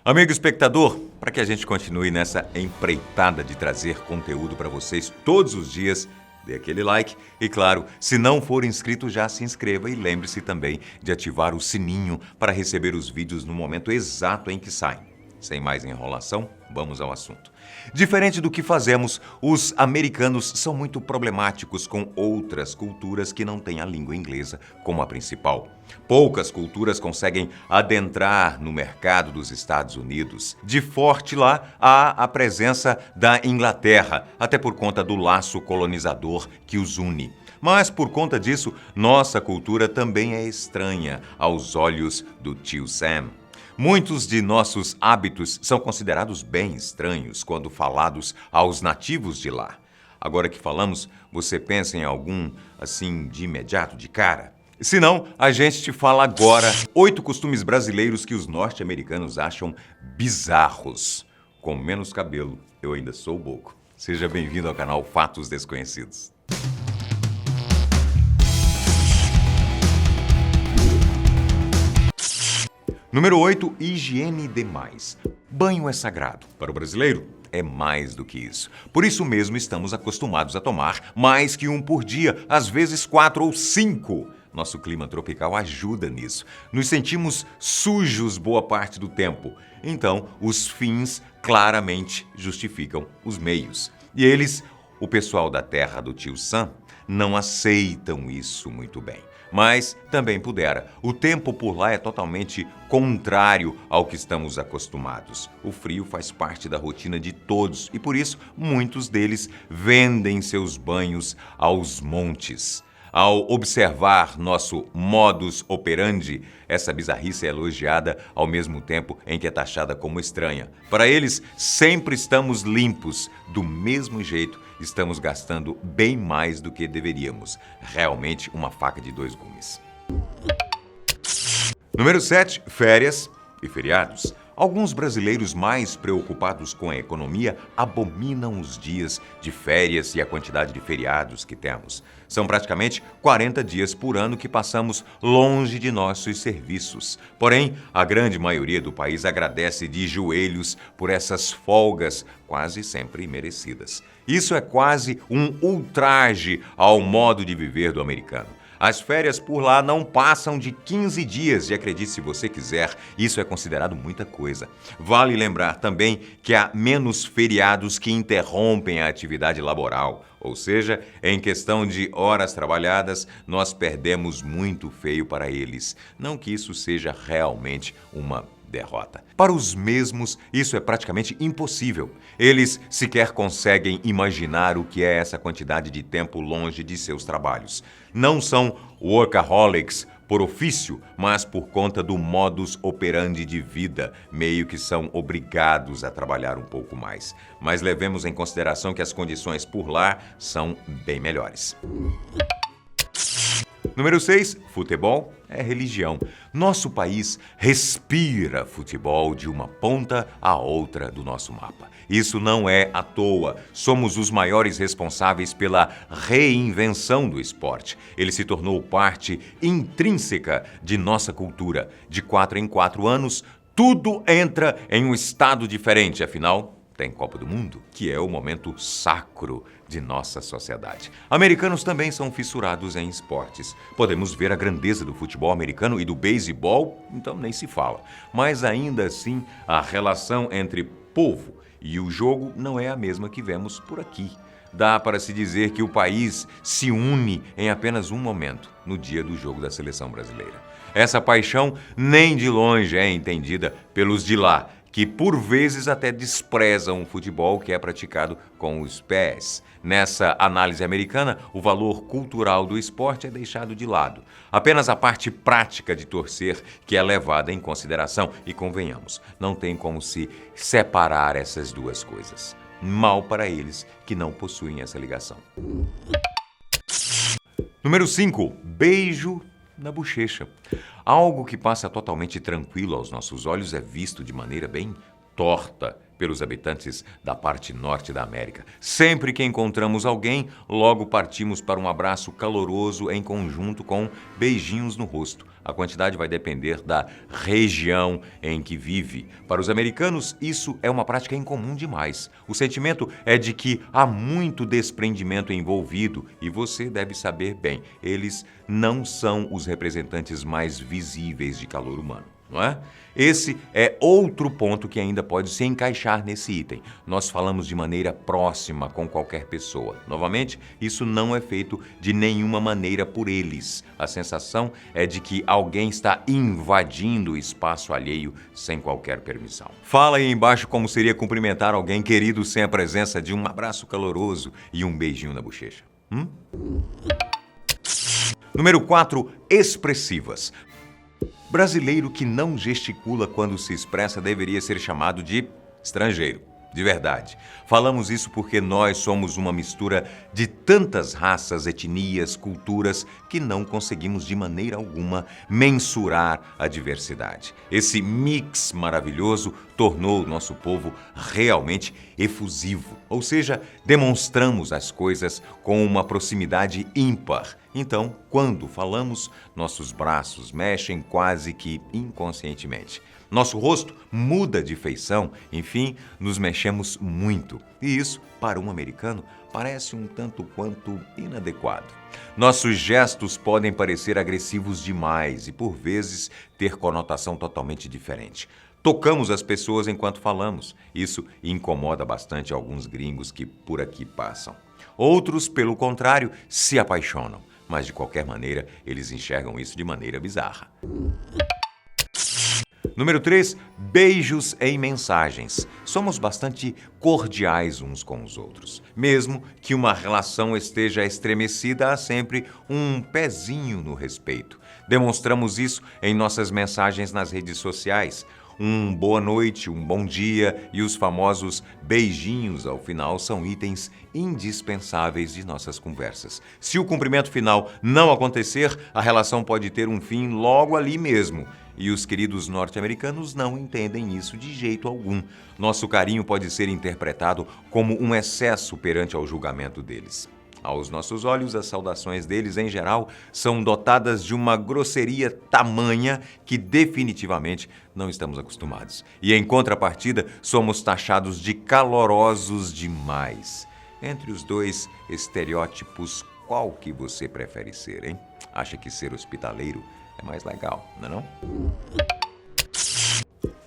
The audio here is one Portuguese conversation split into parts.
Amigo espectador, para que a gente continue nessa empreitada de trazer conteúdo para vocês todos os dias, dê aquele like e, claro, se não for inscrito, já se inscreva e lembre-se também de ativar o sininho para receber os vídeos no momento exato em que saem. Sem mais enrolação, vamos ao assunto. Diferente do que fazemos, os americanos são muito problemáticos com outras culturas que não têm a língua inglesa como a principal. Poucas culturas conseguem adentrar no mercado dos Estados Unidos. De forte lá há a presença da Inglaterra, até por conta do laço colonizador que os une. Mas por conta disso, nossa cultura também é estranha aos olhos do tio Sam. Muitos de nossos hábitos são considerados bem estranhos quando falados aos nativos de lá. Agora que falamos, você pensa em algum, assim, de imediato, de cara? Se não, a gente te fala agora 8 costumes brasileiros que os norte-americanos acham bizarros. Com menos cabelo, eu ainda sou boco. Seja bem-vindo ao canal Fatos Desconhecidos. Número 8, higiene demais. Banho é sagrado. Para o brasileiro, é mais do que isso. Por isso mesmo estamos acostumados a tomar mais que um por dia, às vezes 4 ou 5. Nosso clima tropical ajuda nisso. Nos sentimos sujos boa parte do tempo. Então, os fins claramente justificam os meios. E eles, o pessoal da terra do tio Sam, não aceitam isso muito bem. Mas também pudera. O tempo por lá é totalmente contrário ao que estamos acostumados. O frio faz parte da rotina de todos e por isso muitos deles vendem seus banhos aos montes. Ao observar nosso modus operandi, essa bizarrice é elogiada ao mesmo tempo em que é taxada como estranha. Para eles, sempre estamos limpos, do mesmo jeito estamos gastando bem mais do que deveríamos. Realmente uma faca de 2 gumes. Número 7, férias e feriados. Alguns brasileiros mais preocupados com a economia abominam os dias de férias e a quantidade de feriados que temos. São praticamente 40 dias por ano que passamos longe de nossos serviços. Porém, a grande maioria do país agradece de joelhos por essas folgas quase sempre merecidas. Isso é quase um ultraje ao modo de viver do americano. As férias por lá não passam de 15 dias e acredite se você quiser, isso é considerado muita coisa. Vale lembrar também que há menos feriados que interrompem a atividade laboral. Ou seja, em questão de horas trabalhadas, nós perdemos muito feio para eles. Não que isso seja realmente uma derrota. Para os mesmos, isso é praticamente impossível. Eles sequer conseguem imaginar o que é essa quantidade de tempo longe de seus trabalhos. Não são workaholics por ofício, mas por conta do modus operandi de vida, meio que são obrigados a trabalhar um pouco mais. Mas levemos em consideração que as condições por lá são bem melhores. Número 6, futebol é religião. Nosso país respira futebol de uma ponta à outra do nosso mapa. Isso não é à toa. Somos os maiores responsáveis pela reinvenção do esporte. Ele se tornou parte intrínseca de nossa cultura. De 4 em 4 anos, tudo entra em um estado diferente. Afinal, tem Copa do Mundo, que é o momento sacro de nossa sociedade. Americanos também são fissurados em esportes. Podemos ver a grandeza do futebol americano e do beisebol, então nem se fala. Mas ainda assim, a relação entre povo e o jogo não é a mesma que vemos por aqui. Dá para se dizer que o país se une em apenas um momento, no dia do jogo da seleção brasileira. Essa paixão nem de longe é entendida pelos de lá, que por vezes até desprezam o futebol que é praticado com os pés. Nessa análise americana, o valor cultural do esporte é deixado de lado. Apenas a parte prática de torcer que é levada em consideração. E convenhamos, não tem como se separar essas duas coisas. Mal para eles que não possuem essa ligação. Número 5, beijo na bochecha. Algo que passa totalmente tranquilo aos nossos olhos é visto de maneira bem torta pelos habitantes da parte norte da América. Sempre que encontramos alguém, logo partimos para um abraço caloroso em conjunto com beijinhos no rosto. A quantidade vai depender da região em que vive. Para os americanos, isso é uma prática incomum demais. O sentimento é de que há muito desprendimento envolvido e você deve saber bem, eles não são os representantes mais visíveis de calor humano. Não é? Esse é outro ponto que ainda pode se encaixar nesse item. Nós falamos de maneira próxima com qualquer pessoa. Novamente, isso não é feito de nenhuma maneira por eles. A sensação é de que alguém está invadindo o espaço alheio sem qualquer permissão. Fala aí embaixo como seria cumprimentar alguém querido sem a presença de um abraço caloroso e um beijinho na bochecha. Número 4, expressivas. Brasileiro que não gesticula quando se expressa deveria ser chamado de estrangeiro, de verdade. Falamos isso porque nós somos uma mistura de tantas raças, etnias, culturas que não conseguimos de maneira alguma mensurar a diversidade. Esse mix maravilhoso tornou o nosso povo realmente efusivo, ou seja, demonstramos as coisas com uma proximidade ímpar. Então, quando falamos, nossos braços mexem quase que inconscientemente. Nosso rosto muda de feição, enfim, nos mexemos muito. E isso, para um americano, parece um tanto quanto inadequado. Nossos gestos podem parecer agressivos demais e, por vezes, ter conotação totalmente diferente. Tocamos as pessoas enquanto falamos. Isso incomoda bastante alguns gringos que por aqui passam. Outros, pelo contrário, se apaixonam. Mas, de qualquer maneira, eles enxergam isso de maneira bizarra. Número 3, beijos em mensagens. Somos bastante cordiais uns com os outros. Mesmo que uma relação esteja estremecida, há sempre um pezinho no respeito. Demonstramos isso em nossas mensagens nas redes sociais. Um boa noite, um bom dia e os famosos beijinhos ao final são itens indispensáveis de nossas conversas. Se o cumprimento final não acontecer, a relação pode ter um fim logo ali mesmo. E os queridos norte-americanos não entendem isso de jeito algum. Nosso carinho pode ser interpretado como um excesso perante ao julgamento deles. Aos nossos olhos, as saudações deles, em geral, são dotadas de uma grosseria tamanha que definitivamente não estamos acostumados. E, em contrapartida, somos taxados de calorosos demais. Entre os dois estereótipos, qual que você prefere ser, hein? Acha que ser hospitaleiro é mais legal, não é não?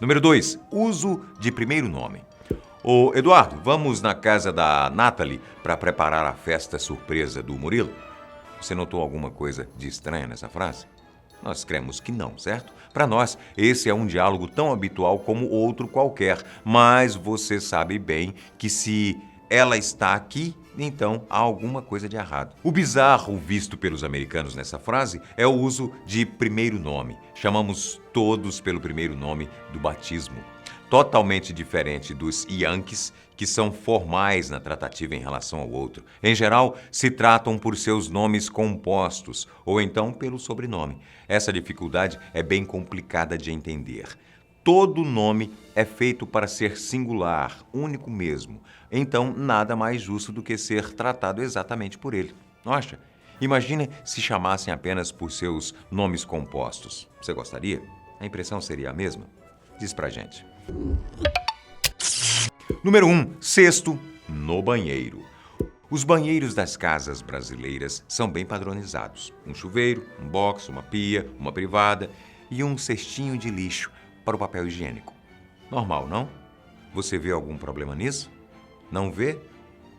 Número 2, uso de primeiro nome. Ô, Eduardo, vamos na casa da Nathalie para preparar a festa surpresa do Murilo? Você notou alguma coisa de estranha nessa frase? Nós cremos que não, certo? Para nós, esse é um diálogo tão habitual como outro qualquer, mas você sabe bem que se ela está aqui, então há alguma coisa de errado. O bizarro visto pelos americanos nessa frase é o uso de primeiro nome. Chamamos todos pelo primeiro nome do batismo. Totalmente diferente dos Yankees, que são formais na tratativa em relação ao outro. Em geral, se tratam por seus nomes compostos ou então pelo sobrenome. Essa dificuldade é bem complicada de entender. Todo nome é feito para ser singular, único mesmo. Então, nada mais justo do que ser tratado exatamente por ele. Não acha? Imagine se chamassem apenas por seus nomes compostos. Você gostaria? A impressão seria a mesma? Diz pra gente. Número 1, cesto no banheiro. Os banheiros das casas brasileiras são bem padronizados. Um chuveiro, um box, uma pia, uma privada e um cestinho de lixo para o papel higiênico. Normal, não? Você vê algum problema nisso? Não vê?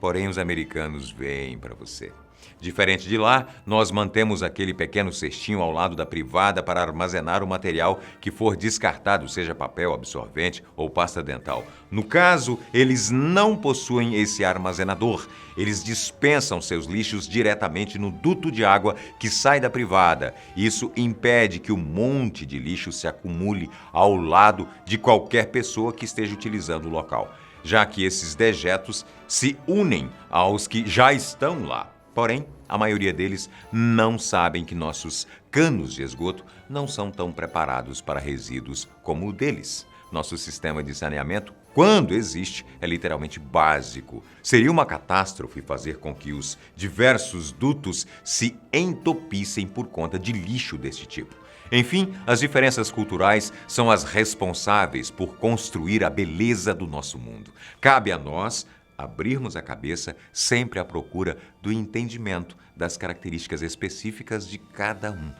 Porém, os americanos veem para você. Diferente de lá, nós mantemos aquele pequeno cestinho ao lado da privada para armazenar o material que for descartado, seja papel, absorvente ou pasta dental. No caso, eles não possuem esse armazenador. Eles dispensam seus lixos diretamente no duto de água que sai da privada. Isso impede que o monte de lixo se acumule ao lado de qualquer pessoa que esteja utilizando o local, já que esses dejetos se unem aos que já estão lá. Porém, a maioria deles não sabem que nossos canos de esgoto não são tão preparados para resíduos como o deles. Nosso sistema de saneamento, quando existe, é literalmente básico. Seria uma catástrofe fazer com que os diversos dutos se entupissem por conta de lixo deste tipo. Enfim, as diferenças culturais são as responsáveis por construir a beleza do nosso mundo. Cabe a nós abrirmos a cabeça sempre à procura do entendimento das características específicas de cada um.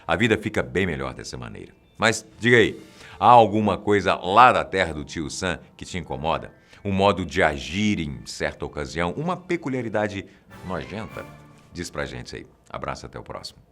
A vida fica bem melhor dessa maneira. Mas diga aí, há alguma coisa lá da terra do tio Sam que te incomoda? Um modo de agir em certa ocasião? Uma peculiaridade nojenta? Diz pra gente aí. Abraço, até o próximo.